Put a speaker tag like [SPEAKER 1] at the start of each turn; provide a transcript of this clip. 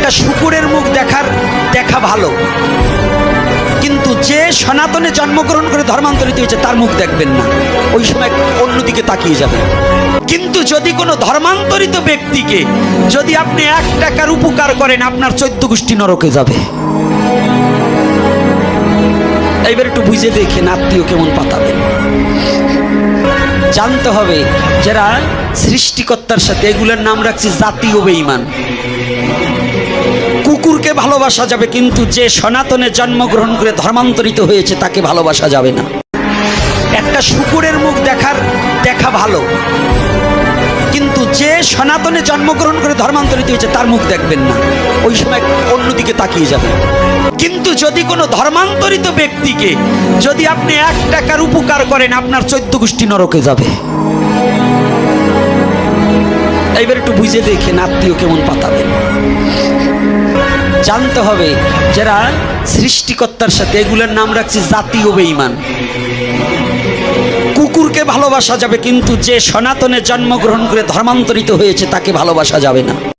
[SPEAKER 1] একটা শুকুরের মুখ দেখা ভালো, কিন্তু যে সনাতনে জন্মগ্রহণ করে ধর্মান্তরিত হয়েছে তার মুখ দেখবেন না, ওই সময় অন্যদিকে তাকিয়ে যাবেন। কিন্তু যদি কোনো ধর্মান্তরিত ব্যক্তিকে যদি আপনি 1 টাকার উপকার করেন, আপনার 14 গোষ্ঠী নরকে যাবে। এইবার একটু বুঝে দেখেন আত্মীয় কেমন পাতাবেন। জানতে হবে যারা সৃষ্টিকর্তার সাথে, এগুলোর নাম রাখছি জাতীয় বেঈমান। কুকুরকে ভালোবাসা যাবে, কিন্তু যে সনাতনে জন্মগ্রহণ করে ধর্মান্তরিত হয়েছে তাকে ভালোবাসা যাবে না। একটা শুকুরের মুখ দেখা ভালো, কিন্তু যে সনাতনে জন্মগ্রহণ করে ধর্মান্তরিত হয়েছে তার মুখ দেখবেন না, ওই সময় অন্যদিকে তাকিয়ে যাবেন। কিন্তু যদি কোনো ধর্মান্তরিত ব্যক্তিকে যদি আপনি 1 টাকার উপকার করেন, আপনার 14 গোষ্ঠী নরকে যাবে। এইবার একটু বুঝে দেখেন আত্মীয় কেমন পাতাবেন। জানতে হবে যারা সৃষ্টিকর্তার সাথে, এগুলোর নাম রাখছি জাতীয় বেঈমান। কুকুরকে ভালোবাসা যাবে, কিন্তু যে সনাতনে জন্মগ্রহণ করে ধর্মান্তরিত হয়েছে তাকে ভালোবাসা যাবে না।